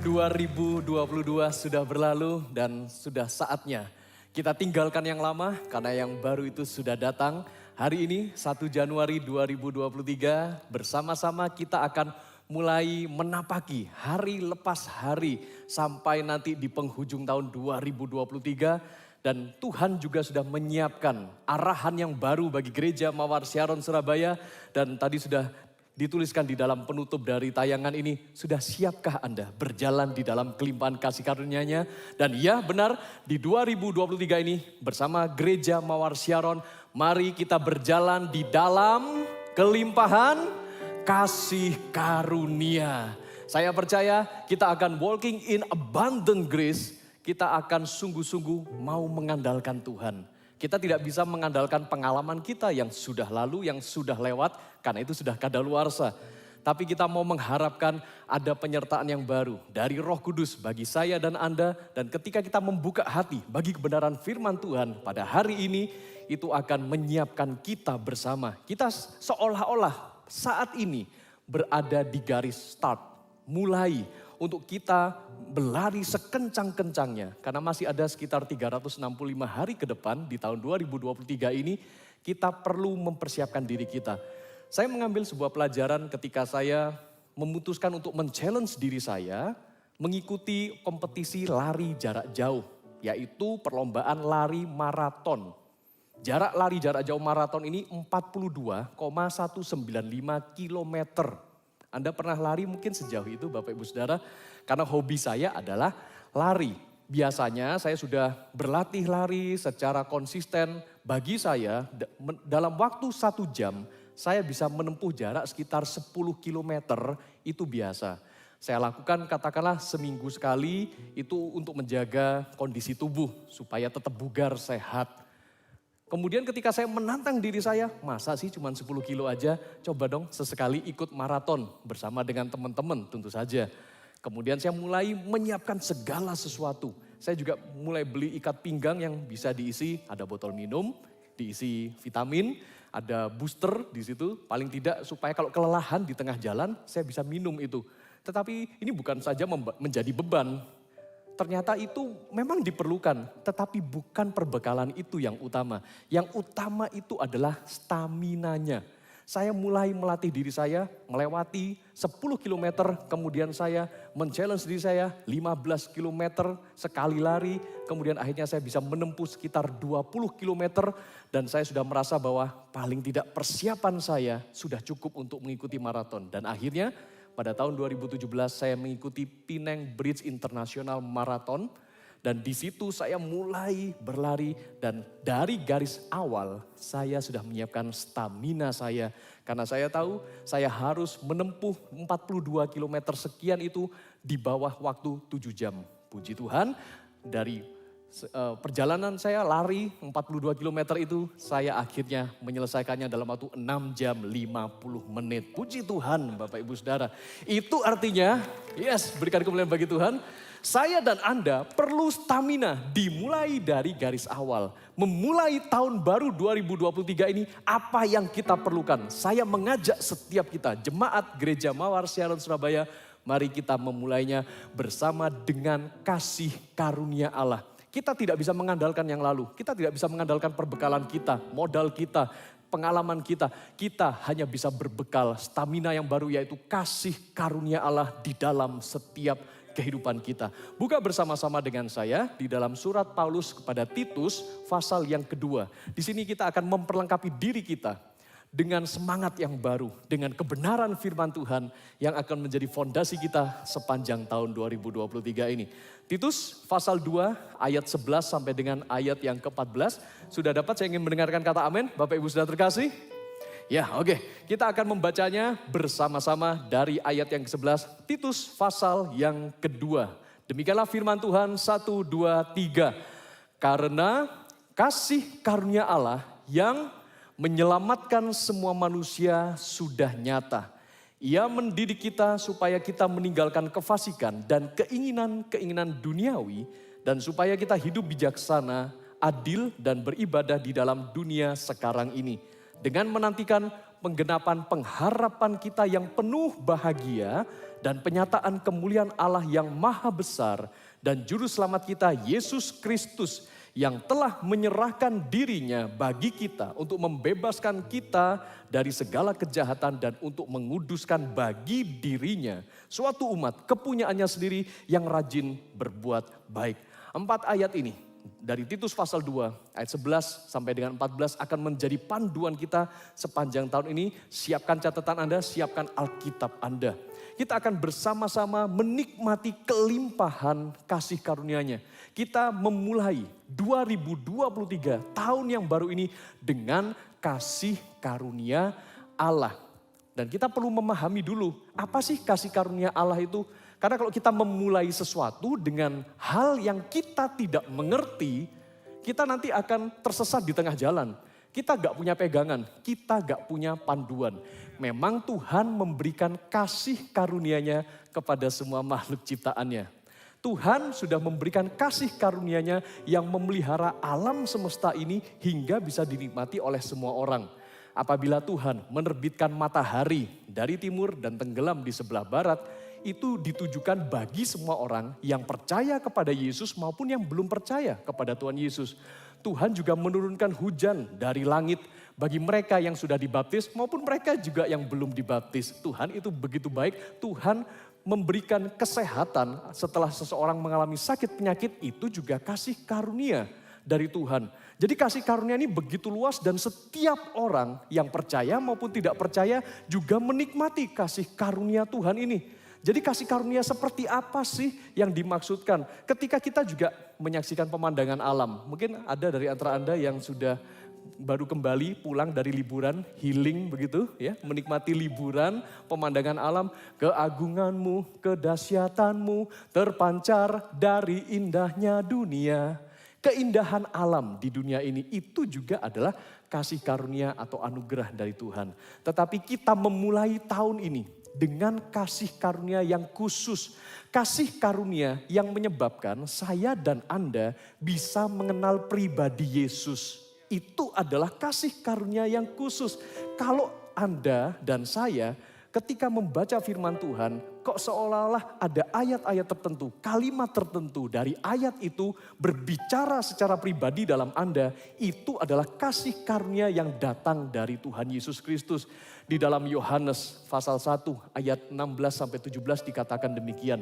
2022 sudah berlalu dan sudah saatnya kita tinggalkan yang lama karena yang baru itu sudah datang. Hari ini 1 Januari 2023 bersama-sama kita akan mulai menapaki hari lepas hari sampai nanti di penghujung tahun 2023. Dan Tuhan juga sudah menyiapkan arahan yang baru bagi gereja Mawar Syaron Surabaya. Dan tadi sudah dituliskan di dalam penutup dari tayangan ini, sudah siapkah Anda berjalan di dalam kelimpahan kasih karunia-Nya? Dan ya benar, di 2023 ini bersama gereja Mawar Syaron, mari kita berjalan di dalam kelimpahan kasih karunia. Saya percaya kita akan walking in abundant grace. Kita akan sungguh-sungguh mau mengandalkan Tuhan. Kita tidak bisa mengandalkan pengalaman kita yang sudah lalu, yang sudah lewat, karena itu sudah kadaluarsa. Tapi kita mau mengharapkan ada penyertaan yang baru dari Roh Kudus bagi saya dan Anda. Dan ketika kita membuka hati bagi kebenaran firman Tuhan pada hari ini, itu akan menyiapkan kita bersama. Kita seolah-olah saat ini berada di garis start, mulai untuk kita berlari sekencang-kencangnya. Karena masih ada sekitar 365 hari ke depan di tahun 2023 ini, kita perlu mempersiapkan diri kita. Saya mengambil sebuah pelajaran ketika saya memutuskan untuk men-challenge diri saya mengikuti kompetisi lari jarak jauh, yaitu perlombaan lari maraton. Jarak lari jarak jauh maraton ini 42,195 kilometer. Anda pernah lari mungkin sejauh itu Bapak Ibu Saudara, karena hobi saya adalah lari. Biasanya saya sudah berlatih lari secara konsisten. Bagi saya dalam waktu 1 jam saya bisa menempuh jarak sekitar 10 kilometer, itu biasa. Saya lakukan katakanlah seminggu sekali, itu untuk menjaga kondisi tubuh supaya tetap bugar, sehat. Kemudian ketika saya menantang diri saya, masa sih cuma 10 kilo aja, coba dong sesekali ikut maraton bersama dengan teman-teman tentu saja. Kemudian saya mulai menyiapkan segala sesuatu. Saya juga mulai beli ikat pinggang yang bisa diisi, ada botol minum, diisi vitamin, ada booster di situ. Paling tidak supaya kalau kelelahan di tengah jalan, saya bisa minum itu. Tetapi ini bukan saja menjadi beban. Ternyata itu memang diperlukan, tetapi bukan perbekalan itu yang utama. Yang utama itu adalah staminanya. Saya mulai melatih diri saya melewati 10 kilometer, kemudian saya men-challenge diri saya 15 kilometer sekali lari. Kemudian akhirnya saya bisa menempuh sekitar 20 kilometer dan saya sudah merasa bahwa paling tidak persiapan saya sudah cukup untuk mengikuti maraton. Dan akhirnya pada tahun 2017 saya mengikuti Penang Bridge International Marathon dan di situ saya mulai berlari dan dari garis awal saya sudah menyiapkan stamina saya karena saya tahu saya harus menempuh 42 km sekian itu di bawah waktu 7 jam. Puji Tuhan dari perjalanan saya lari 42 km itu saya akhirnya menyelesaikannya dalam waktu 6 jam 50 menit. Puji Tuhan Bapak Ibu Saudara. Itu artinya, yes, berikan kemuliaan bagi Tuhan. Saya dan Anda perlu stamina dimulai dari garis awal. Memulai tahun baru 2023 ini apa yang kita perlukan. Saya mengajak setiap kita jemaat Gereja Mawar Syaron Surabaya, mari kita memulainya bersama dengan kasih karunia Allah. Kita tidak bisa mengandalkan yang lalu, kita tidak bisa mengandalkan perbekalan kita, modal kita, pengalaman kita. Kita hanya bisa berbekal stamina yang baru yaitu kasih karunia Allah di dalam setiap kehidupan kita. Buka bersama-sama dengan saya di dalam surat Paulus kepada Titus pasal yang kedua. Di sini kita akan memperlengkapi diri kita dengan semangat yang baru, dengan kebenaran firman Tuhan yang akan menjadi fondasi kita sepanjang tahun 2023 ini. Titus pasal 2 ayat 11 sampai dengan ayat yang ke-14. Sudah dapat, saya ingin mendengarkan kata amin. Bapak Ibu sudah terkasih? Ya oke, kita akan membacanya bersama-sama dari ayat yang ke-11. Titus pasal yang kedua. Demikianlah firman Tuhan 1, 2, 3. Karena kasih karunia Allah yang menyelamatkan semua manusia sudah nyata. Ia mendidik kita supaya kita meninggalkan kefasikan dan keinginan-keinginan duniawi. Dan supaya kita hidup bijaksana, adil dan beribadah di dalam dunia sekarang ini. Dengan menantikan penggenapan pengharapan kita yang penuh bahagia dan penyataan kemuliaan Allah yang maha besar dan juru selamat kita Yesus Kristus yang telah menyerahkan dirinya bagi kita untuk membebaskan kita dari segala kejahatan dan untuk menguduskan bagi dirinya suatu umat kepunyaannya sendiri yang rajin berbuat baik. 4 ayat ini dari Titus pasal 2 ayat 11 sampai dengan 14 akan menjadi panduan kita sepanjang tahun ini. Siapkan catatan Anda, siapkan Alkitab Anda. Kita akan bersama-sama menikmati kelimpahan kasih karunia-Nya. Kita memulai 2023 tahun yang baru ini dengan kasih karunia Allah. Dan kita perlu memahami dulu apa sih kasih karunia Allah itu. Karena kalau kita memulai sesuatu dengan hal yang kita tidak mengerti, kita nanti akan tersesat di tengah jalan. Kita gak punya pegangan, kita gak punya panduan. Memang Tuhan memberikan kasih karunia-Nya kepada semua makhluk ciptaannya. Tuhan sudah memberikan kasih karunia-Nya yang memelihara alam semesta ini hingga bisa dinikmati oleh semua orang. Apabila Tuhan menerbitkan matahari dari timur dan tenggelam di sebelah barat, itu ditujukan bagi semua orang yang percaya kepada Yesus maupun yang belum percaya kepada Tuhan Yesus. Tuhan juga menurunkan hujan dari langit bagi mereka yang sudah dibaptis maupun mereka juga yang belum dibaptis. Tuhan itu begitu baik, Tuhan memberikan kesehatan setelah seseorang mengalami sakit penyakit, itu juga kasih karunia dari Tuhan. Jadi kasih karunia ini begitu luas dan setiap orang yang percaya maupun tidak percaya juga menikmati kasih karunia Tuhan ini. Jadi kasih karunia seperti apa sih yang dimaksudkan? Ketika kita juga menyaksikan pemandangan alam. Mungkin ada dari antara Anda yang sudah baru kembali pulang dari liburan, healing begitu ya. Menikmati liburan, pemandangan alam. Keagunganmu, kedahsyatanmu terpancar dari indahnya dunia. Keindahan alam di dunia ini itu juga adalah kasih karunia atau anugerah dari Tuhan. Tetapi kita memulai tahun ini dengan kasih karunia yang khusus. Kasih karunia yang menyebabkan saya dan Anda bisa mengenal pribadi Yesus. Itu adalah kasih karunia yang khusus. Kalau Anda dan saya ketika membaca firman Tuhan, kok seolah-olah ada ayat-ayat tertentu, kalimat tertentu dari ayat itu berbicara secara pribadi dalam Anda, itu adalah kasih karunia yang datang dari Tuhan Yesus Kristus. Di dalam Yohanes pasal 1 ayat 16 sampai 17 dikatakan demikian.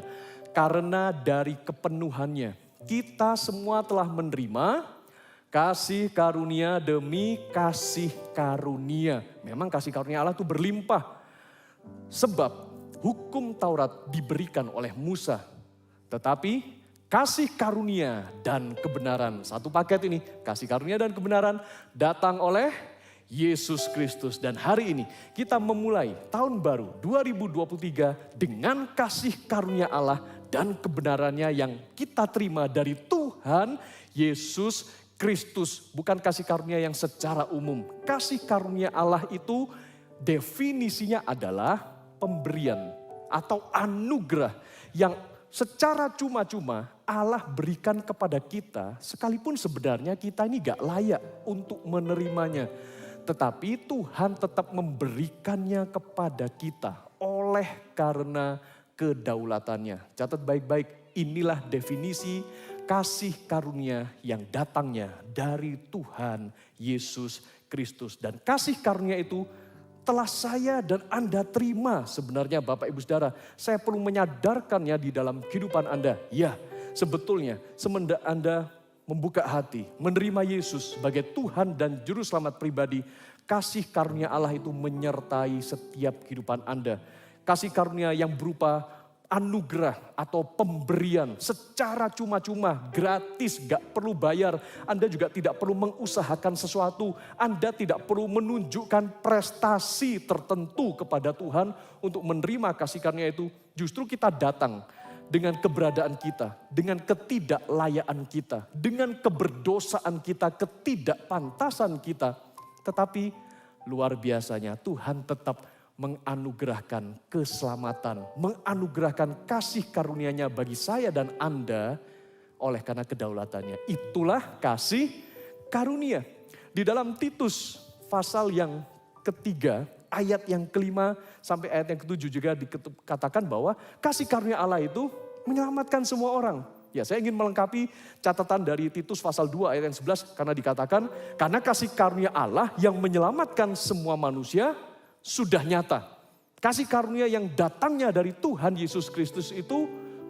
Karena dari kepenuhannya kita semua telah menerima kasih karunia demi kasih karunia. Memang kasih karunia Allah itu berlimpah. Sebab hukum Taurat diberikan oleh Musa. Tetapi kasih karunia dan kebenaran. Satu paket ini, kasih karunia dan kebenaran datang oleh Yesus Kristus. Dan hari ini kita memulai tahun baru 2023 dengan kasih karunia Allah dan kebenarannya yang kita terima dari Tuhan Yesus Kristus. Bukan kasih karunia yang secara umum. Kasih karunia Allah itu definisinya adalah pemberian atau anugerah yang secara cuma-cuma Allah berikan kepada kita. Sekalipun sebenarnya kita ini gak layak untuk menerimanya. Tetapi Tuhan tetap memberikannya kepada kita oleh karena kedaulatannya. Catat baik-baik, inilah definisi kasih karunia yang datangnya dari Tuhan Yesus Kristus. Dan kasih karunia itu telah saya dan Anda terima sebenarnya Bapak Ibu Saudara. Saya perlu menyadarkannya di dalam kehidupan Anda. Ya, sebetulnya semenjak Anda membuka hati, menerima Yesus sebagai Tuhan dan Juru Selamat pribadi, kasih karunia Allah itu menyertai setiap kehidupan Anda. Kasih karunia yang berupa anugerah atau pemberian secara cuma-cuma, gratis, gak perlu bayar. Anda juga tidak perlu mengusahakan sesuatu. Anda tidak perlu menunjukkan prestasi tertentu kepada Tuhan untuk menerima kasih karunia itu. Justru kita datang dengan keberadaan kita, dengan ketidaklayaan kita, dengan keberdosaan kita, ketidakpantasan kita. Tetapi luar biasanya Tuhan tetap menganugerahkan keselamatan, menganugerahkan kasih karunia-Nya bagi saya dan Anda oleh karena kedaulatannya. Itulah kasih karunia. Di dalam Titus pasal yang ketiga ayat yang kelima sampai ayat yang ketujuh juga dikatakan bahwa kasih karunia Allah itu menyelamatkan semua orang. Ya, saya ingin melengkapi catatan dari Titus pasal 2 ayat yang 11 karena dikatakan, karena kasih karunia Allah yang menyelamatkan semua manusia sudah nyata. Kasih karunia yang datangnya dari Tuhan Yesus Kristus itu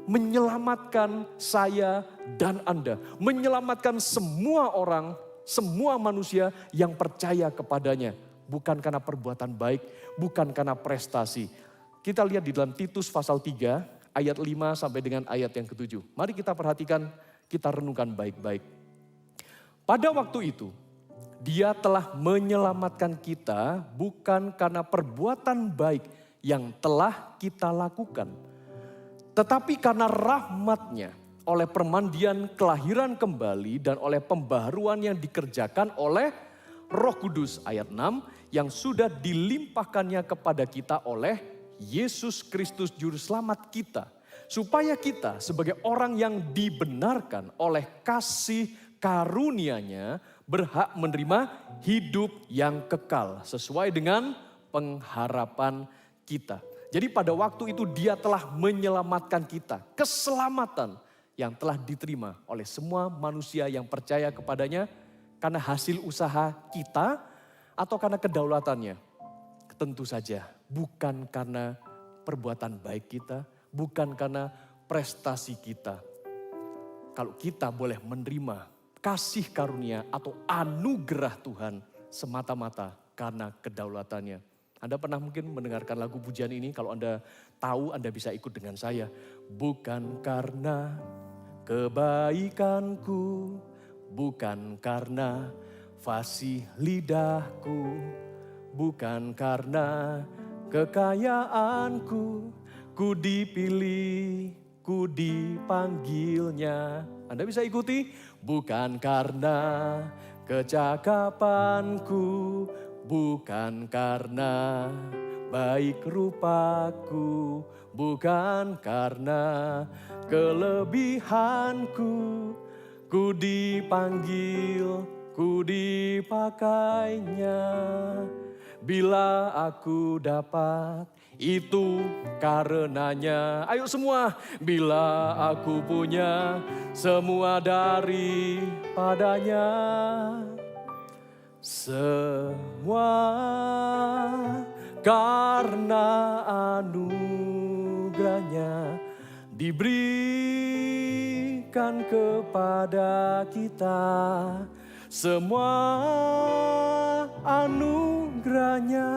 menyelamatkan saya dan Anda. Menyelamatkan semua orang, semua manusia yang percaya kepadanya. Bukan karena perbuatan baik, bukan karena prestasi. Kita lihat di dalam Titus pasal 3 ayat 5 sampai dengan ayat yang ke-7. Mari kita perhatikan, kita renungkan baik-baik. Pada waktu itu, Dia telah menyelamatkan kita bukan karena perbuatan baik yang telah kita lakukan, tetapi karena rahmat-Nya oleh permandian kelahiran kembali dan oleh pembaharuan yang dikerjakan oleh Roh Kudus, ayat 6, yang sudah dilimpahkannya kepada kita oleh Yesus Kristus Juru Selamat kita, supaya kita sebagai orang yang dibenarkan oleh kasih karunia-Nya berhak menerima hidup yang kekal sesuai dengan pengharapan kita. Jadi pada waktu itu Dia telah menyelamatkan kita. Keselamatan yang telah diterima oleh semua manusia yang percaya kepadanya karena hasil usaha kita atau karena kedaulatannya. Tentu saja bukan karena perbuatan baik kita, bukan karena prestasi kita. Kalau kita boleh menerima kasih karunia atau anugerah Tuhan semata-mata karena kedaulatannya. Anda pernah mungkin mendengarkan lagu pujian ini, kalau Anda tahu Anda bisa ikut dengan saya. Bukan karena kebaikanku, bukan karena fasih lidahku, bukan karena kekayaanku, ku dipilih, ku dipanggilnya. Anda bisa ikuti, bukan karena kecakapanku, bukan karena baik rupaku, bukan karena kelebihanku, ku dipanggil, ku dipakainya. Bila aku dapat, itu karenanya. Ayo semua, bila aku punya semua daripadanya. Semua karena anugerahnya diberikan kepada kita. Semua anugerahnya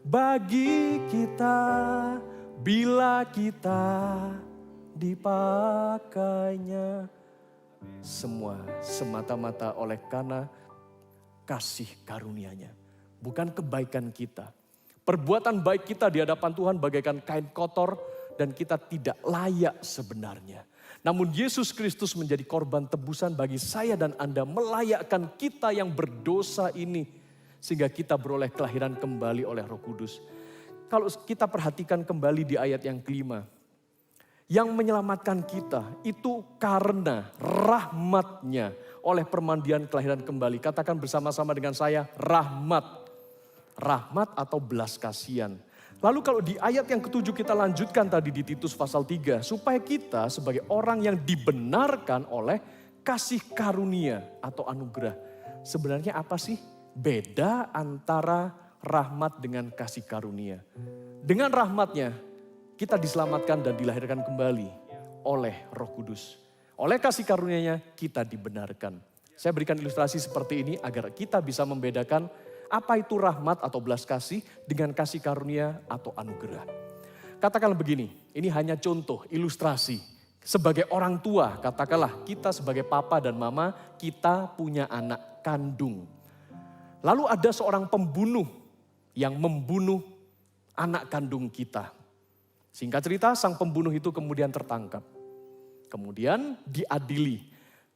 bagi kita bila kita dipakainya. Semua semata-mata oleh karena kasih karunia-Nya, bukan kebaikan kita. Perbuatan baik kita di hadapan Tuhan bagaikan kain kotor dan kita tidak layak sebenarnya. Namun Yesus Kristus menjadi korban tebusan bagi saya dan Anda, melayakkan kita yang berdosa ini sehingga kita beroleh kelahiran kembali oleh Roh Kudus. Kalau kita perhatikan kembali di ayat yang kelima, yang menyelamatkan kita itu karena rahmat-Nya oleh permandian kelahiran kembali. Katakan bersama-sama dengan saya, rahmat. Rahmat atau belas kasihan. Lalu kalau di ayat yang ketujuh kita lanjutkan tadi di Titus pasal 3. Supaya kita sebagai orang yang dibenarkan oleh kasih karunia atau anugerah. Sebenarnya apa sih beda antara rahmat dengan kasih karunia? Dengan rahmat-Nya kita diselamatkan dan dilahirkan kembali oleh Roh Kudus. Oleh kasih karunia-Nya kita dibenarkan. Saya berikan ilustrasi seperti ini agar kita bisa membedakan apa itu rahmat atau belas kasih dengan kasih karunia atau anugerah. Katakanlah begini, ini hanya contoh, ilustrasi. Sebagai orang tua, katakanlah kita sebagai papa dan mama, kita punya anak kandung. Lalu ada seorang pembunuh yang membunuh anak kandung kita. Singkat cerita, sang pembunuh itu kemudian tertangkap. Kemudian diadili.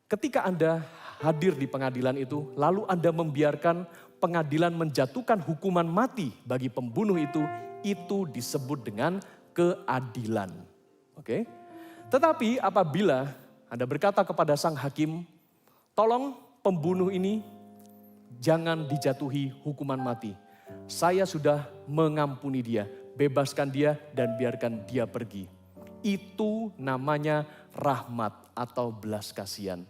Ketika Anda hadir di pengadilan itu, lalu Anda membiarkan pengadilan menjatuhkan hukuman mati bagi pembunuh itu disebut dengan keadilan. Oke? Tetapi apabila Anda berkata kepada sang hakim, tolong pembunuh ini jangan dijatuhi hukuman mati. Saya sudah mengampuni dia. Bebaskan dia dan biarkan dia pergi. Itu namanya rahmat atau belas kasihan.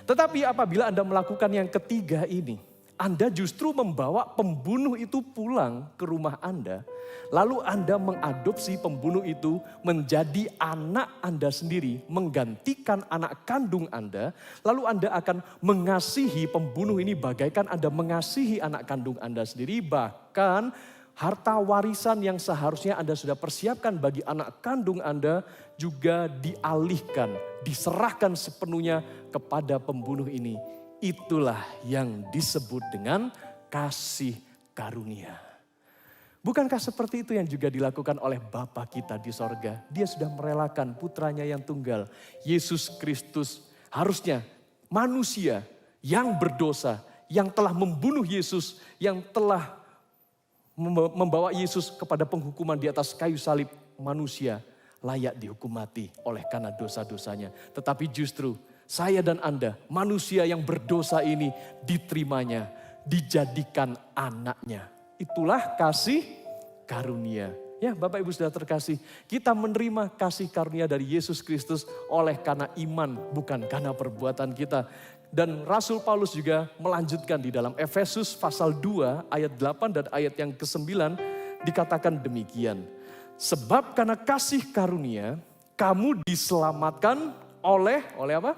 Tetapi apabila Anda melakukan yang ketiga ini, Anda justru membawa pembunuh itu pulang ke rumah Anda. Lalu Anda mengadopsi pembunuh itu menjadi anak Anda sendiri, menggantikan anak kandung Anda. Lalu Anda akan mengasihi pembunuh ini bagaikan Anda mengasihi anak kandung Anda sendiri. Bahkan harta warisan yang seharusnya Anda sudah persiapkan bagi anak kandung Anda juga dialihkan, diserahkan sepenuhnya kepada pembunuh ini. Itulah yang disebut dengan kasih karunia. Bukankah seperti itu yang juga dilakukan oleh Bapa kita di sorga? Dia sudah merelakan putranya yang tunggal, Yesus Kristus. Harusnya manusia yang berdosa, yang telah membunuh Yesus, yang telah membawa Yesus kepada penghukuman di atas kayu salib, manusia layak dihukum mati oleh karena dosa-dosanya. Tetapi justru saya dan Anda, manusia yang berdosa ini diterimanya, dijadikan anaknya. Itulah kasih karunia. Ya Bapak Ibu sudah terkasih, kita menerima kasih karunia dari Yesus Kristus oleh karena iman, bukan karena perbuatan kita. Dan Rasul Paulus juga melanjutkan di dalam Efesus pasal 2 ayat 8 dan ayat yang ke-9 dikatakan demikian. Sebab karena kasih karunia kamu diselamatkan oleh apa?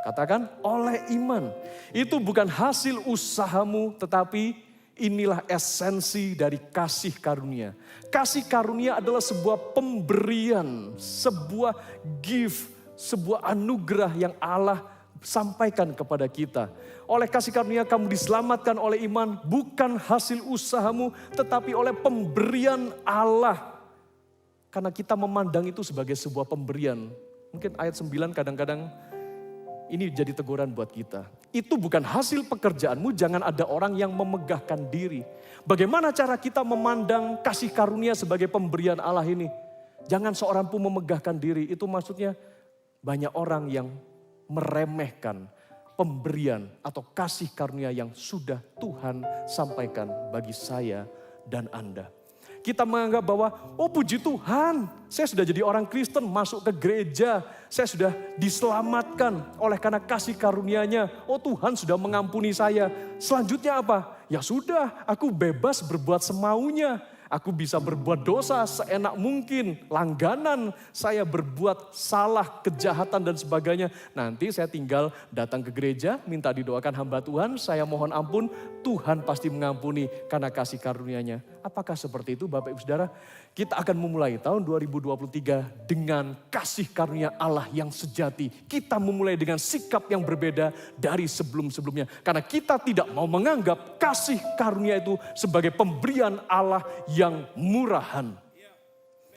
Katakan oleh iman. Itu bukan hasil usahamu, tetapi inilah esensi dari kasih karunia. Kasih karunia adalah sebuah pemberian, sebuah gift, sebuah anugerah yang Allah sampaikan kepada kita. Oleh kasih karunia kamu diselamatkan oleh iman, bukan hasil usahamu, tetapi oleh pemberian Allah. Karena kita memandang itu sebagai sebuah pemberian. Mungkin ayat 9 kadang-kadang ini jadi teguran buat kita. Itu bukan hasil pekerjaanmu, jangan ada orang yang memegahkan diri. Bagaimana cara kita memandang kasih karunia sebagai pemberian Allah ini? Jangan seorang pun memegahkan diri, itu maksudnya banyak orang yang meremehkan pemberian atau kasih karunia yang sudah Tuhan sampaikan bagi saya dan Anda. Kita menganggap bahwa, oh puji Tuhan, saya sudah jadi orang Kristen, masuk ke gereja, saya sudah diselamatkan oleh karena kasih karunia-Nya. Oh Tuhan sudah mengampuni saya. Selanjutnya apa? Ya sudah, aku bebas berbuat semaunya. Aku bisa berbuat dosa seenak mungkin, langganan saya berbuat salah, kejahatan dan sebagainya. Nanti saya tinggal datang ke gereja, minta didoakan hamba Tuhan, saya mohon ampun, Tuhan pasti mengampuni karena kasih karunia-Nya. Apakah seperti itu Bapak Ibu Saudara? Kita akan memulai tahun 2023 dengan kasih karunia Allah yang sejati. Kita memulai dengan sikap yang berbeda dari sebelum-sebelumnya. Karena kita tidak mau menganggap kasih karunia itu sebagai pemberian Allah yang murahan.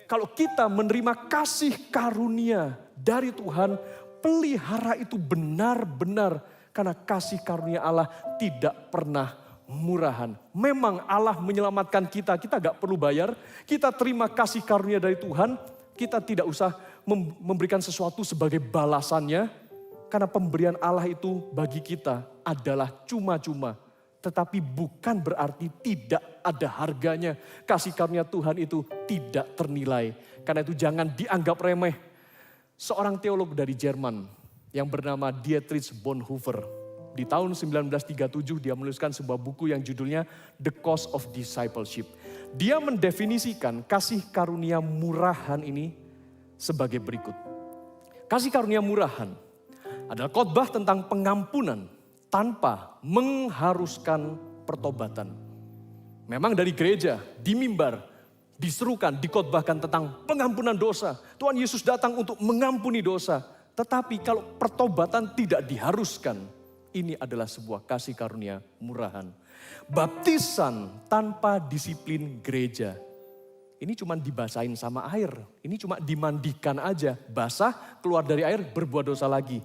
Kalau kita menerima kasih karunia dari Tuhan, pelihara itu benar-benar karena kasih karunia Allah tidak pernah murahan. Memang Allah menyelamatkan kita gak perlu bayar. Kita terima kasih karunia dari Tuhan, kita tidak usah memberikan sesuatu sebagai balasannya. Karena pemberian Allah itu bagi kita adalah cuma-cuma. Tetapi bukan berarti tidak ada harganya. Kasih karunia Tuhan itu tidak ternilai. Karena itu jangan dianggap remeh. Seorang teolog dari Jerman yang bernama Dietrich Bonhoeffer, di tahun 1937 dia menuliskan sebuah buku yang judulnya The Cost of Discipleship. Dia mendefinisikan kasih karunia murahan ini sebagai berikut. Kasih karunia murahan adalah khotbah tentang pengampunan tanpa mengharuskan pertobatan. Memang dari gereja, di mimbar, diserukan, dikhotbahkan tentang pengampunan dosa. Tuhan Yesus datang untuk mengampuni dosa. Tetapi kalau pertobatan tidak diharuskan, ini adalah sebuah kasih karunia murahan. Baptisan tanpa disiplin gereja. Ini cuma dibasahin sama air. Ini cuma dimandikan aja. Basah, keluar dari air, berbuat dosa lagi.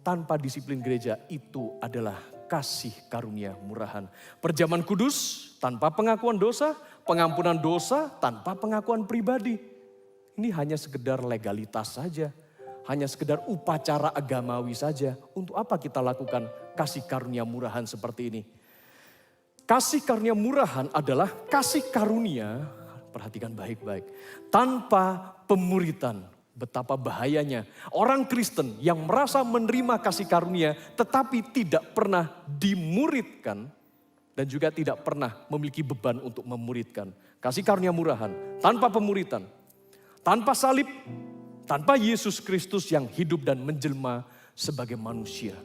Tanpa disiplin gereja, itu adalah kasih karunia murahan. Perjamuan kudus tanpa pengakuan dosa. Pengampunan dosa tanpa pengakuan pribadi. Ini hanya sekedar legalitas saja. Hanya sekedar upacara agamawi saja. Untuk apa kita lakukan kasih karunia murahan seperti ini? Kasih karunia murahan adalah kasih karunia Perhatikan baik-baik. Tanpa pemuritan, betapa bahayanya orang Kristen yang merasa menerima kasih karunia tetapi tidak pernah dimuridkan dan juga tidak pernah memiliki beban untuk memuridkan. Kasih karunia murahan, tanpa pemuritan, tanpa salib, tanpa Yesus Kristus yang hidup dan menjelma sebagai manusia.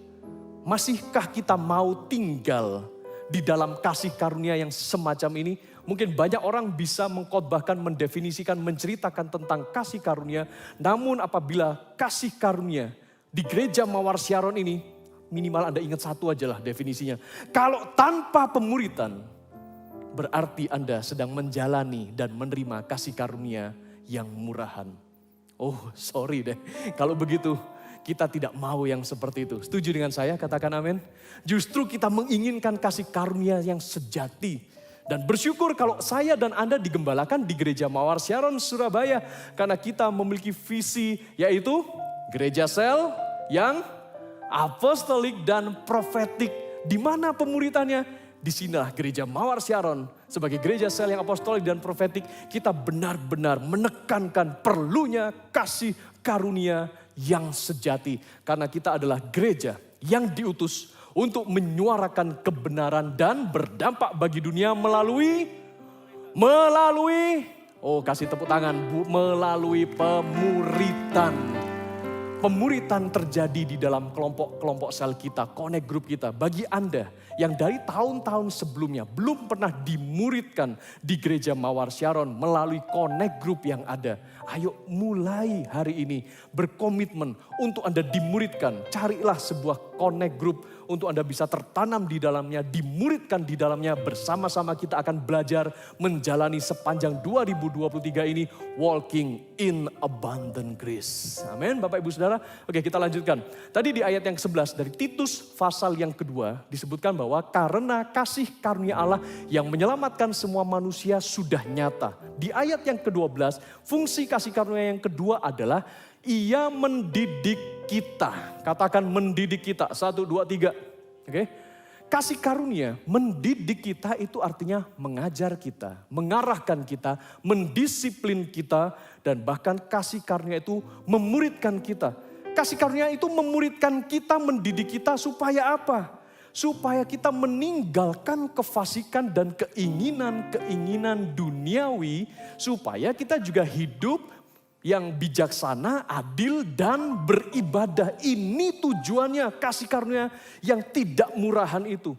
Masihkah kita mau tinggal di dalam kasih karunia yang semacam ini? Mungkin banyak orang bisa mengkhotbahkan, mendefinisikan, menceritakan tentang kasih karunia. Namun apabila kasih karunia di gereja Mawar Syaron ini, minimal Anda ingat satu aja lah definisinya. Kalau tanpa pemuritan, berarti Anda sedang menjalani dan menerima kasih karunia yang murahan. Oh sorry deh, kalau begitu kita tidak mau yang seperti itu. Setuju dengan saya? Katakan amin. Justru kita menginginkan kasih karunia yang sejati. Dan bersyukur kalau saya dan Anda digembalakan di gereja Mawar Syaron Surabaya. Karena kita memiliki visi yaitu gereja sel yang apostolik dan profetik. Di mana pemuritannya? Di sinilah gereja Mawar Syaron sebagai gereja sel yang apostolik dan profetik. Kita benar-benar menekankan perlunya kasih karunia yang sejati. Karena kita adalah gereja yang diutus untuk menyuarakan kebenaran dan berdampak bagi dunia melalui, oh kasih tepuk tangan, melalui pemuritan. Pemuritan terjadi di dalam kelompok-kelompok sel kita, connect group kita. Bagi Anda yang dari tahun-tahun sebelumnya belum pernah dimuridkan di gereja Mawar Syaron melalui connect group yang ada. Ayo mulai hari ini berkomitmen untuk Anda dimuridkan. Carilah sebuah connect group untuk Anda bisa tertanam di dalamnya, dimuridkan di dalamnya. Bersama-sama kita akan belajar menjalani sepanjang 2023 ini walking in abundant grace. Amin Bapak Ibu Saudara. Oke kita lanjutkan. Tadi di ayat yang 11 dari Titus pasal yang kedua disebutkan bahwa karena kasih karunia Allah yang menyelamatkan semua manusia sudah nyata. Di ayat yang ke-12 fungsi kasih karunia yang kedua adalah Ia mendidik kita. Katakan mendidik kita. 1, 2, 3. Oke. Kasih karunia mendidik kita itu artinya mengajar kita, mengarahkan kita, mendisiplin kita. Dan bahkan kasih karunia itu memuridkan kita. Kasih karunia itu memuridkan kita, mendidik kita supaya apa? Supaya kita meninggalkan kefasikan dan keinginan-keinginan duniawi. Supaya kita juga hidup yang bijaksana, adil, dan beribadah. Ini tujuannya kasih karunia yang tidak murahan itu.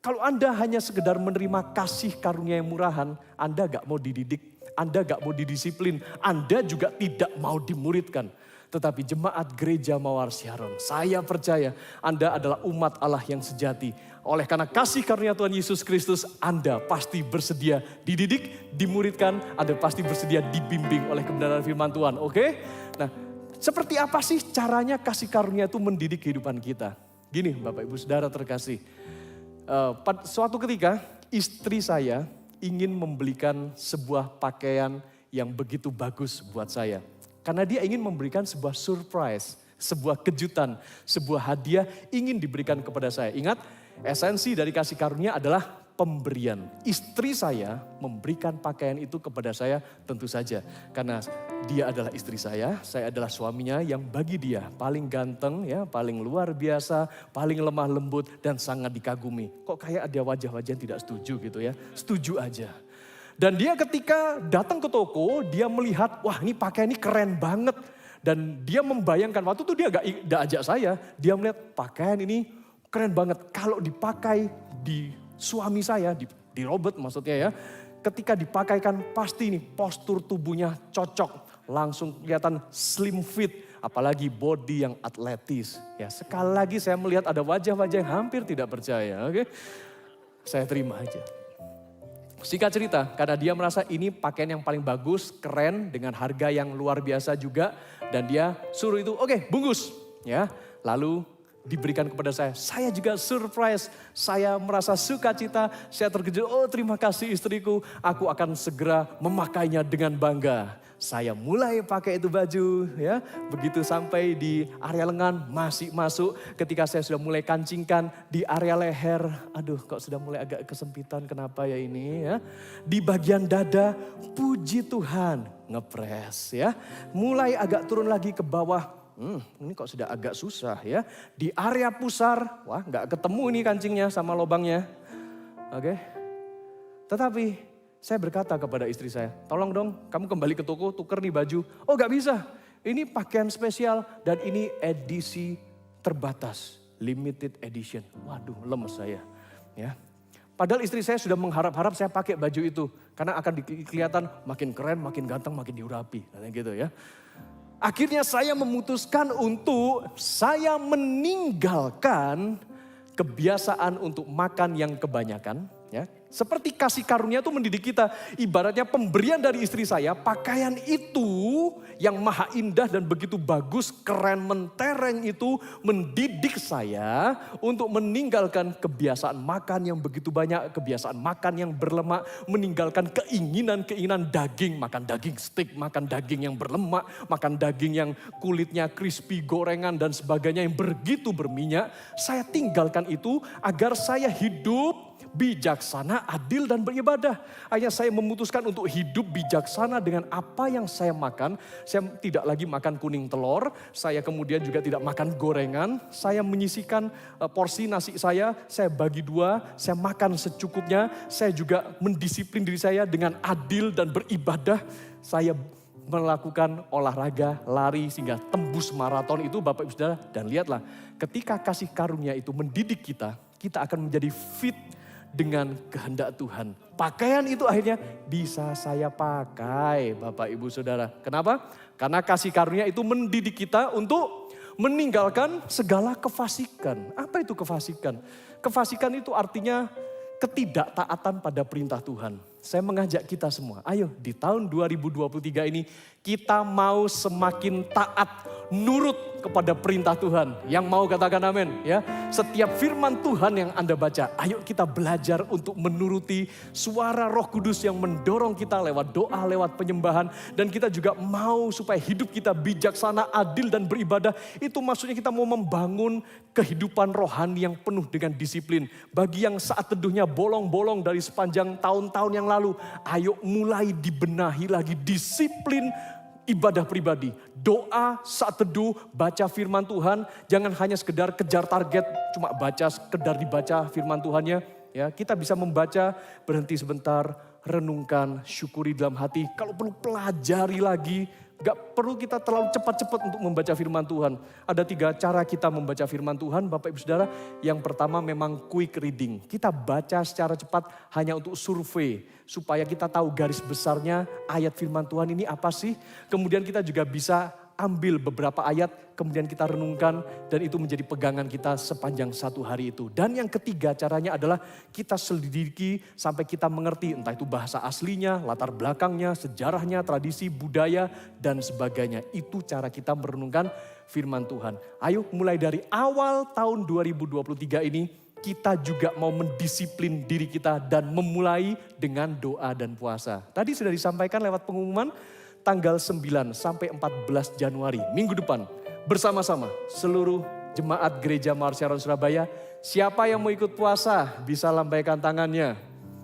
Kalau Anda hanya sekedar menerima kasih karunia yang murahan, Anda gak mau dididik, Anda gak mau didisiplin, Anda juga tidak mau dimuridkan. Tetapi jemaat gereja Mawar Syaron, saya percaya Anda adalah umat Allah yang sejati. Oleh karena kasih karunia Tuhan Yesus Kristus, Anda pasti bersedia dididik, dimuridkan, Anda pasti bersedia dibimbing oleh kebenaran firman Tuhan. Oke? Nah, seperti apa sih caranya kasih karunia itu mendidik kehidupan kita? Gini Bapak Ibu Saudara terkasih. Suatu ketika istri saya ingin membelikan sebuah pakaian yang begitu bagus buat saya. Karena dia ingin memberikan sebuah surprise, sebuah kejutan, sebuah hadiah ingin diberikan kepada saya. Ingat, esensi dari kasih karunia adalah pemberian. Istri saya memberikan pakaian itu kepada saya tentu saja. Karena dia adalah istri saya adalah suaminya yang bagi dia paling ganteng, ya, paling luar biasa, paling lemah lembut dan sangat dikagumi. Kok kayak ada wajah-wajah yang tidak setuju gitu ya, setuju aja. Dan dia ketika datang ke toko, dia melihat, wah ini pakaian ini keren banget. Dan dia membayangkan, waktu itu dia gak ajak saya, dia melihat pakaian ini keren banget. Kalau dipakai di suami saya, di Robert maksudnya ya. Ketika dipakaikan pasti ini postur tubuhnya cocok. Langsung kelihatan slim fit, apalagi body yang atletis. Ya, sekali lagi saya melihat ada wajah-wajah yang hampir tidak percaya. Oke, saya terima aja. Singkat cerita, karena dia merasa ini pakaian yang paling bagus, keren, dengan harga yang luar biasa juga. Dan dia suruh itu, oke, bungkus. Ya, lalu diberikan kepada saya. Saya juga surprise, saya merasa sukacita, saya terkejut. Oh terima kasih istriku, aku akan segera memakainya dengan bangga. Saya mulai pakai itu baju ya. Begitu sampai di area lengan masih masuk. Ketika saya sudah mulai kancingkan di area leher. Aduh kok sudah mulai agak kesempitan, kenapa ya ini ya. Di bagian dada, puji Tuhan, ngepres ya. Mulai agak turun lagi ke bawah. Ini kok sudah agak susah ya. Di area pusar, wah gak ketemu ini kancingnya sama lubangnya. Oke. Tetapi saya berkata kepada istri saya, tolong dong kamu kembali ke toko, tuker nih baju. Oh gak bisa, ini pakaian spesial dan ini edisi terbatas. Limited edition. Waduh lemes saya. Ya. Padahal istri saya sudah mengharap-harap saya pakai baju itu. Karena akan kelihatan makin keren, makin ganteng, makin diurapi. Gitu ya. Akhirnya saya memutuskan untuk saya meninggalkan kebiasaan untuk makan yang kebanyakan. Ya, seperti kasih karunia itu mendidik kita. Ibaratnya pemberian dari istri saya, pakaian itu yang maha indah dan begitu bagus, keren, mentereng itu mendidik saya untuk meninggalkan kebiasaan makan yang begitu banyak, kebiasaan makan yang berlemak, meninggalkan keinginan-keinginan daging, makan daging steak, makan daging yang berlemak, makan daging yang kulitnya crispy, gorengan dan sebagainya yang begitu berminyak. Saya tinggalkan itu agar saya hidup bijaksana, adil dan beribadah. Akhirnya saya memutuskan untuk hidup bijaksana dengan apa yang saya makan. Saya tidak lagi makan kuning telur, saya kemudian juga tidak makan gorengan. Saya menyisihkan porsi nasi saya bagi dua, saya makan secukupnya. Saya juga mendisiplin diri saya dengan adil dan beribadah. Saya melakukan olahraga, lari sehingga tembus maraton itu Bapak Ibu Saudara. Dan lihatlah ketika kasih karunia itu mendidik kita, kita akan menjadi fit dengan kehendak Tuhan. Pakaian itu akhirnya bisa saya pakai Bapak Ibu Saudara. Kenapa? Karena kasih karunia itu mendidik kita untuk meninggalkan segala kefasikan. Apa itu kefasikan? Kefasikan itu artinya ketidaktaatan pada perintah Tuhan. Saya mengajak kita semua, ayo di tahun 2023 ini kita mau semakin taat, nurut kepada perintah Tuhan. Yang mau katakan amin ya. Setiap firman Tuhan yang Anda baca, ayo kita belajar untuk menuruti suara Roh Kudus yang mendorong kita lewat doa, lewat penyembahan. Dan kita juga mau supaya hidup kita bijaksana, adil dan beribadah. Itu maksudnya kita mau membangun kehidupan rohani yang penuh dengan disiplin. Bagi yang saat teduhnya bolong-bolong dari sepanjang tahun-tahun yang lalu, ayo mulai dibenahi lagi disiplin ibadah pribadi, doa saat teduh, baca firman Tuhan, jangan hanya sekedar kejar target, cuma baca sekedar dibaca firman Tuhannya. Ya, kita bisa membaca, berhenti sebentar, renungkan, syukuri dalam hati. Kalau perlu pelajari lagi, gak perlu kita terlalu cepat-cepat untuk membaca firman Tuhan. Ada 3 cara kita membaca firman Tuhan, Bapak Ibu Saudara. Yang pertama memang quick reading. Kita baca secara cepat hanya untuk survei. Supaya kita tahu garis besarnya ayat firman Tuhan ini apa sih. Kemudian kita juga bisa ambil beberapa ayat, kemudian kita renungkan dan itu menjadi pegangan kita sepanjang satu hari itu. Dan yang ketiga caranya adalah kita selidiki sampai kita mengerti entah itu bahasa aslinya, latar belakangnya, sejarahnya, tradisi, budaya dan sebagainya. Itu cara kita merenungkan firman Tuhan. Ayo mulai dari awal tahun 2023 ini kita juga mau mendisiplin diri kita dan memulai dengan doa dan puasa. Tadi sudah disampaikan lewat pengumuman, tanggal 9 sampai 14 Januari, minggu depan. Bersama-sama seluruh jemaat Gereja Mawar Siaran Surabaya. Siapa yang mau ikut puasa bisa lambaikan tangannya.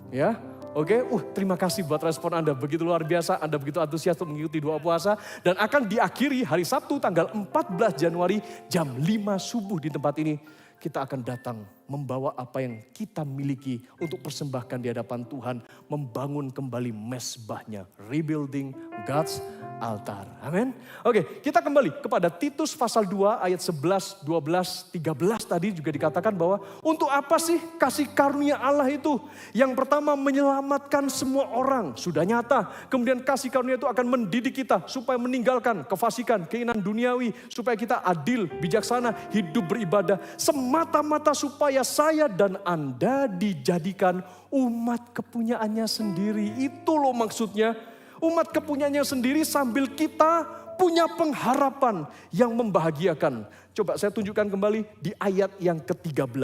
Ya, oke. Terima kasih buat respon Anda. Begitu luar biasa, Anda begitu antusias untuk mengikuti doa puasa. Dan akan diakhiri hari Sabtu tanggal 14 Januari jam 5 subuh di tempat ini. Kita akan datang membawa apa yang kita miliki untuk persembahkan di hadapan Tuhan. Membangun kembali mezbahnya. Rebuilding God's altar. Amin. Oke, kita kembali kepada Titus pasal 2 ayat 11, 12, 13 tadi juga dikatakan bahwa untuk apa sih kasih karunia Allah itu? Yang pertama menyelamatkan semua orang, sudah nyata. Kemudian kasih karunia itu akan mendidik kita supaya meninggalkan kefasikan, keinginan duniawi. Supaya kita adil, bijaksana, hidup beribadah. Semata-mata supaya saya dan Anda dijadikan umat kepunyaannya sendiri. Itu loh maksudnya. Umat kepunyaannya sendiri sambil kita punya pengharapan yang membahagiakan. Coba saya tunjukkan kembali di ayat yang ke-13.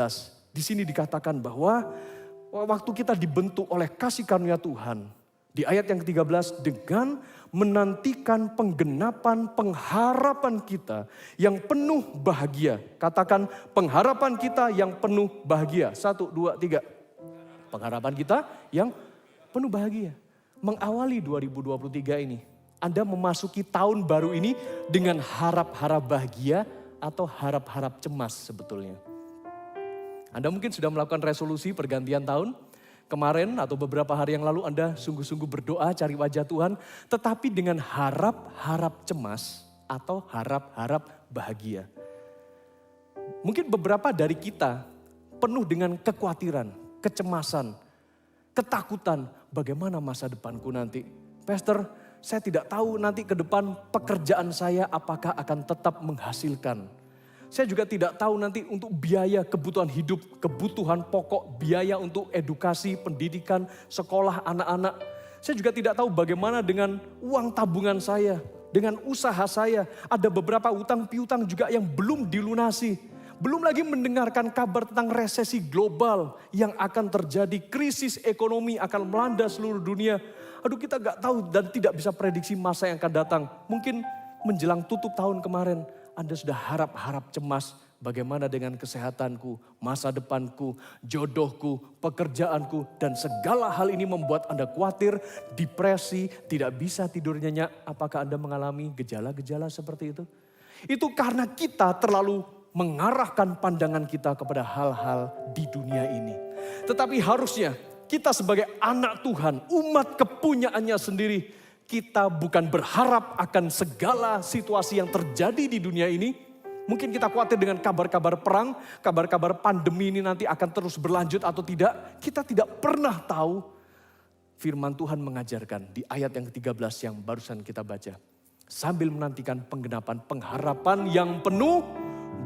Di sini dikatakan bahwa waktu kita dibentuk oleh kasih karunia Tuhan, Di ayat yang ke-13, dengan menantikan penggenapan pengharapan kita yang penuh bahagia. Katakan pengharapan kita yang penuh bahagia. 1, 2, 3. Pengharapan kita yang penuh bahagia. Mengawali 2023 ini, Anda memasuki tahun baru ini dengan harap-harap bahagia atau harap-harap cemas sebetulnya. Anda mungkin sudah melakukan resolusi pergantian tahun. Kemarin atau beberapa hari yang lalu Anda sungguh-sungguh berdoa cari wajah Tuhan. Tetapi dengan harap-harap cemas atau harap-harap bahagia. Mungkin beberapa dari kita penuh dengan kekhawatiran, kecemasan, ketakutan. Bagaimana masa depanku nanti? Pastor, saya tidak tahu nanti ke depan pekerjaan saya apakah akan tetap menghasilkan. Saya juga tidak tahu nanti untuk biaya kebutuhan hidup, kebutuhan pokok, biaya untuk edukasi, pendidikan, sekolah anak-anak. Saya juga tidak tahu bagaimana dengan uang tabungan saya, dengan usaha saya. Ada beberapa utang piutang juga yang belum dilunasi. Belum lagi mendengarkan kabar tentang resesi global yang akan terjadi, krisis ekonomi akan melanda seluruh dunia. Aduh, kita gak tahu dan tidak bisa prediksi masa yang akan datang. Mungkin menjelang tutup tahun kemarin, Anda sudah harap-harap cemas. Bagaimana dengan kesehatanku, masa depanku, jodohku, pekerjaanku. Dan segala hal ini membuat Anda khawatir, depresi, tidak bisa tidur nyenyak. Apakah Anda mengalami gejala-gejala seperti itu? Itu karena kita terlalu mengarahkan pandangan kita kepada hal-hal di dunia ini. Tetapi harusnya kita sebagai anak Tuhan, umat kepunyaannya sendiri, kita bukan berharap akan segala situasi yang terjadi di dunia ini. Mungkin kita khawatir dengan kabar-kabar perang, kabar-kabar pandemi ini nanti akan terus berlanjut atau tidak. Kita tidak pernah tahu. Firman Tuhan mengajarkan di ayat yang ke-13 yang barusan kita baca. Sambil menantikan penggenapan pengharapan yang penuh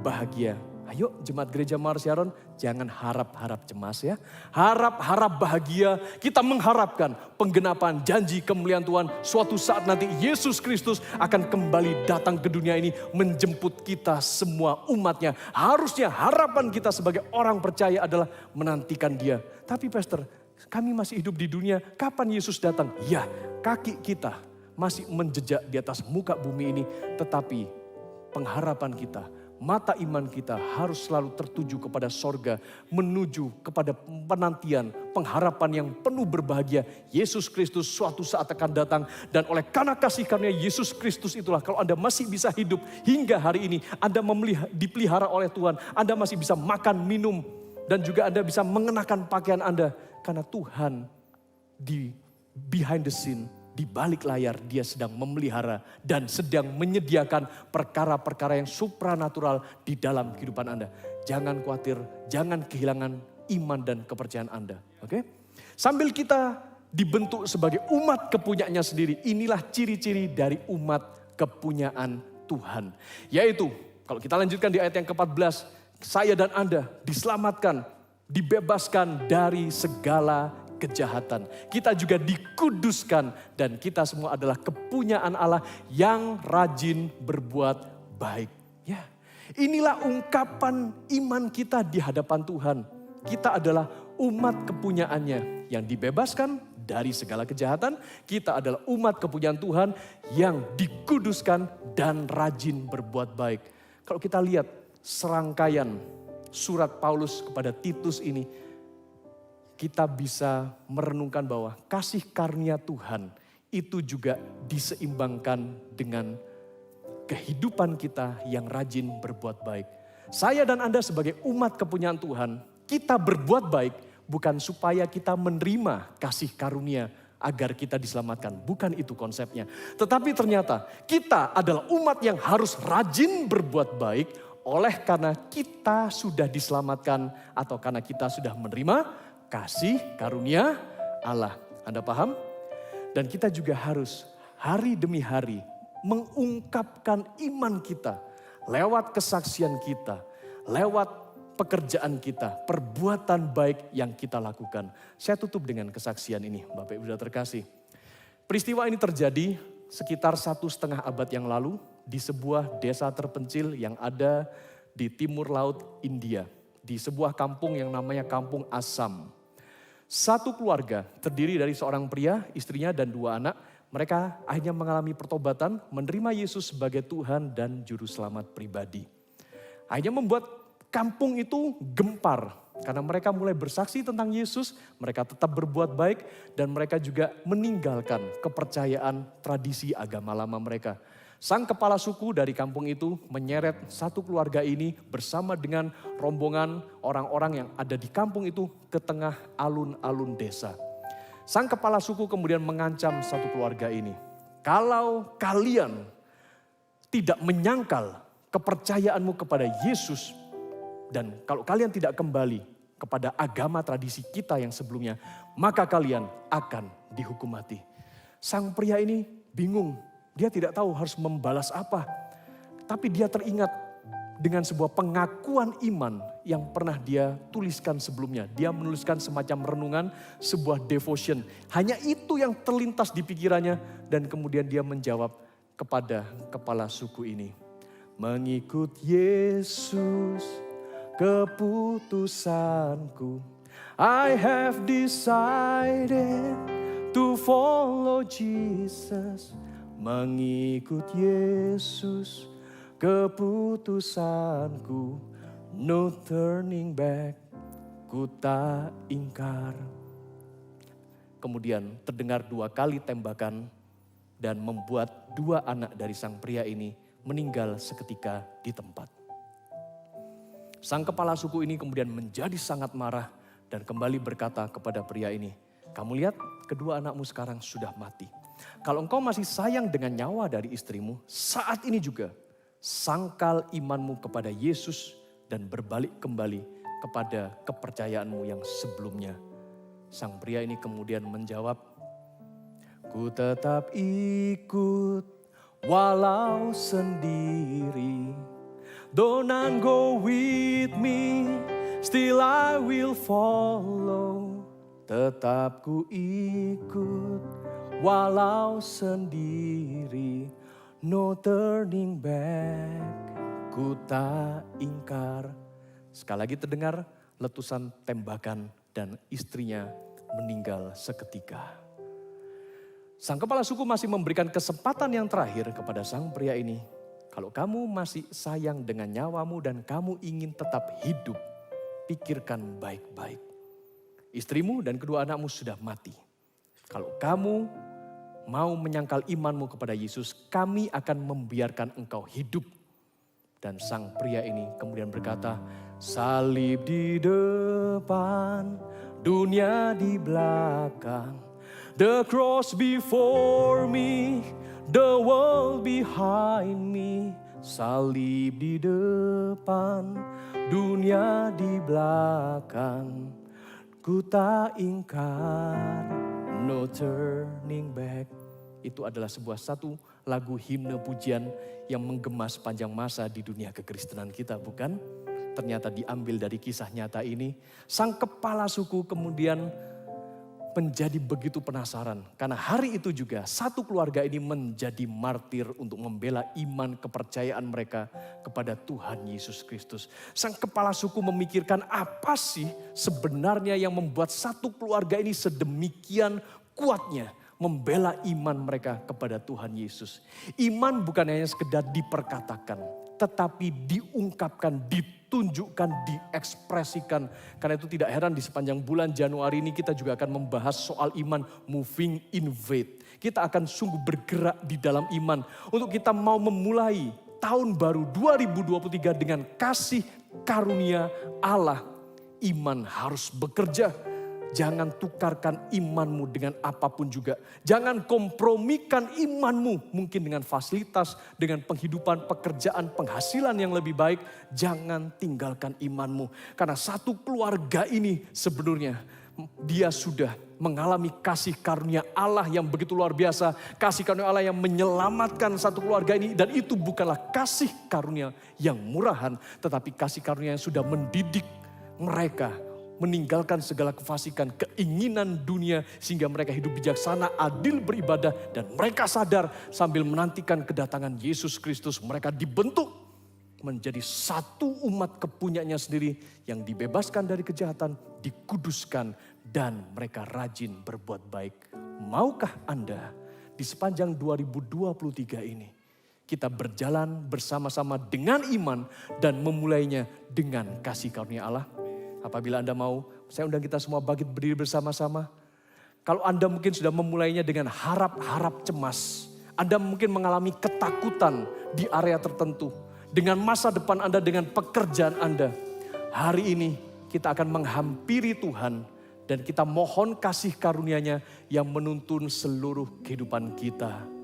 bahagia. Ayo jemaat gereja Mawar Siaron, jangan harap-harap cemas ya. Harap-harap bahagia, kita mengharapkan penggenapan janji kemuliaan Tuhan. Suatu saat nanti Yesus Kristus akan kembali datang ke dunia ini menjemput kita semua umatnya. Harusnya harapan kita sebagai orang percaya adalah menantikan Dia. Tapi pastor, kami masih hidup di dunia, kapan Yesus datang? Ya, kaki kita masih menjejak di atas muka bumi ini. Tetapi pengharapan kita, mata iman kita harus selalu tertuju kepada sorga, menuju kepada penantian, pengharapan yang penuh berbahagia. Yesus Kristus suatu saat akan datang dan oleh karena kasih karunia Yesus Kristus itulah kalau Anda masih bisa hidup hingga hari ini, Anda dipelihara oleh Tuhan, Anda masih bisa makan, minum dan juga Anda bisa mengenakan pakaian Anda karena Tuhan di behind the scene, di balik layar Dia sedang memelihara dan sedang menyediakan perkara-perkara yang supranatural di dalam kehidupan Anda. Jangan khawatir, jangan kehilangan iman dan kepercayaan Anda. Oke? Sambil kita dibentuk sebagai umat kepunyaannya sendiri, inilah ciri-ciri dari umat kepunyaan Tuhan. Yaitu, kalau kita lanjutkan di ayat yang ke-14, saya dan Anda diselamatkan, dibebaskan dari segala kejahatan. Kita juga dikuduskan dan kita semua adalah kepunyaan Allah yang rajin berbuat baik. Ya, inilah ungkapan iman kita di hadapan Tuhan. Kita adalah umat kepunyaannya yang dibebaskan dari segala kejahatan. Kita adalah umat kepunyaan Tuhan yang dikuduskan dan rajin berbuat baik. Kalau kita lihat serangkaian surat Paulus kepada Titus ini, kita bisa merenungkan bahwa kasih karunia Tuhan itu juga diseimbangkan dengan kehidupan kita yang rajin berbuat baik. Saya dan Anda sebagai umat kepunyaan Tuhan, kita berbuat baik bukan supaya kita menerima kasih karunia agar kita diselamatkan. Bukan itu konsepnya. Tetapi ternyata kita adalah umat yang harus rajin berbuat baik oleh karena kita sudah diselamatkan atau karena kita sudah menerima kasih karunia Allah. Anda paham? Dan kita juga harus hari demi hari mengungkapkan iman kita lewat kesaksian kita, lewat pekerjaan kita, perbuatan baik yang kita lakukan. Saya tutup dengan kesaksian ini, Bapak Ibu saudara terkasih. Peristiwa ini terjadi sekitar 1,5 abad yang lalu di sebuah desa terpencil yang ada di timur laut India. Di sebuah kampung yang namanya Kampung Assam. Satu keluarga terdiri dari seorang pria, istrinya dan 2 anak. Mereka akhirnya mengalami pertobatan, menerima Yesus sebagai Tuhan dan Juru Selamat pribadi. Akhirnya membuat kampung itu gempar. Karena mereka mulai bersaksi tentang Yesus, mereka tetap berbuat baik. Dan mereka juga meninggalkan kepercayaan tradisi agama lama mereka. Sang kepala suku dari kampung itu menyeret satu keluarga ini bersama dengan rombongan orang-orang yang ada di kampung itu ke tengah alun-alun desa. Sang kepala suku kemudian mengancam satu keluarga ini. Kalau kalian tidak menyangkal kepercayaanmu kepada Yesus, dan kalau kalian tidak kembali kepada agama tradisi kita yang sebelumnya, maka kalian akan dihukum mati. Sang pria ini bingung. Dia tidak tahu harus membalas apa. Tapi dia teringat dengan sebuah pengakuan iman yang pernah dia tuliskan sebelumnya. Dia menuliskan semacam renungan, sebuah devotion. Hanya itu yang terlintas di pikirannya. Dan kemudian dia menjawab kepada kepala suku ini. Mengikut Yesus keputusanku. I have decided to follow Jesus. Mengikut Yesus keputusanku, no turning back, ku tak ingkar. Kemudian terdengar 2 kali tembakan dan membuat 2 anak dari sang pria ini meninggal seketika di tempat. Sang kepala suku ini kemudian menjadi sangat marah dan kembali berkata kepada pria ini, kamu lihat kedua anakmu sekarang sudah mati. Kalau engkau masih sayang dengan nyawa dari istrimu, saat ini juga sangkal imanmu kepada Yesus dan berbalik kembali kepada kepercayaanmu yang sebelumnya. Sang pria ini kemudian menjawab, ku tetap ikut walau sendiri. Don't go with me, still I will follow. Tetap ku ikut walau sendiri, no turning back, ku tak ingkar. Sekali lagi terdengar letusan tembakan dan istrinya meninggal seketika. Sang kepala suku masih memberikan kesempatan yang terakhir kepada sang pria ini. Kalau kamu masih sayang dengan nyawamu dan kamu ingin tetap hidup, pikirkan baik-baik. Istrimu dan kedua anakmu sudah mati. Kalau kamu mau menyangkal imanmu kepada Yesus, kami akan membiarkan engkau hidup. Dan sang pria ini kemudian berkata, salib di depan, dunia di belakang. The cross before me, the world behind me. Salib di depan, dunia di belakang. Ku tak ingkar, no turning back. Itu adalah satu lagu himne pujian yang menggema sepanjang masa di dunia kekristenan kita, bukan? Ternyata diambil dari kisah nyata ini. Sang kepala suku kemudian menjadi begitu penasaran. Karena hari itu juga satu keluarga ini menjadi martir untuk membela iman kepercayaan mereka kepada Tuhan Yesus Kristus. Sang kepala suku memikirkan apa sih sebenarnya yang membuat satu keluarga ini sedemikian kuatnya membela iman mereka kepada Tuhan Yesus. Iman bukan hanya sekedar diperkatakan, tetapi diungkapkan, ditunjukkan, diekspresikan. Karena itu tidak heran di sepanjang bulan Januari ini kita juga akan membahas soal iman, moving in faith. Kita akan sungguh bergerak di dalam iman untuk kita mau memulai tahun baru 2023 dengan kasih karunia Allah. Iman harus bekerja. Jangan tukarkan imanmu dengan apapun juga. Jangan kompromikan imanmu mungkin dengan fasilitas, dengan penghidupan, pekerjaan, penghasilan yang lebih baik. Jangan tinggalkan imanmu. Karena satu keluarga ini sebenarnya dia sudah mengalami kasih karunia Allah yang begitu luar biasa. Kasih karunia Allah yang menyelamatkan satu keluarga ini. Dan itu bukanlah kasih karunia yang murahan, tetapi kasih karunia yang sudah mendidik mereka meninggalkan segala kefasikan, keinginan dunia sehingga mereka hidup bijaksana, adil beribadah dan mereka sadar sambil menantikan kedatangan Yesus Kristus mereka dibentuk menjadi satu umat kepunyaannya sendiri yang dibebaskan dari kejahatan, dikuduskan, dan mereka rajin berbuat baik. Maukah Anda di sepanjang 2023 ini kita berjalan bersama-sama dengan iman dan memulainya dengan kasih karunia Allah? Apabila Anda mau, saya undang kita semua bangkit berdiri bersama-sama. Kalau Anda mungkin sudah memulainya dengan harap-harap cemas, Anda mungkin mengalami ketakutan di area tertentu, dengan masa depan Anda, dengan pekerjaan Anda. Hari ini kita akan menghampiri Tuhan dan kita mohon kasih karunia-Nya yang menuntun seluruh kehidupan kita.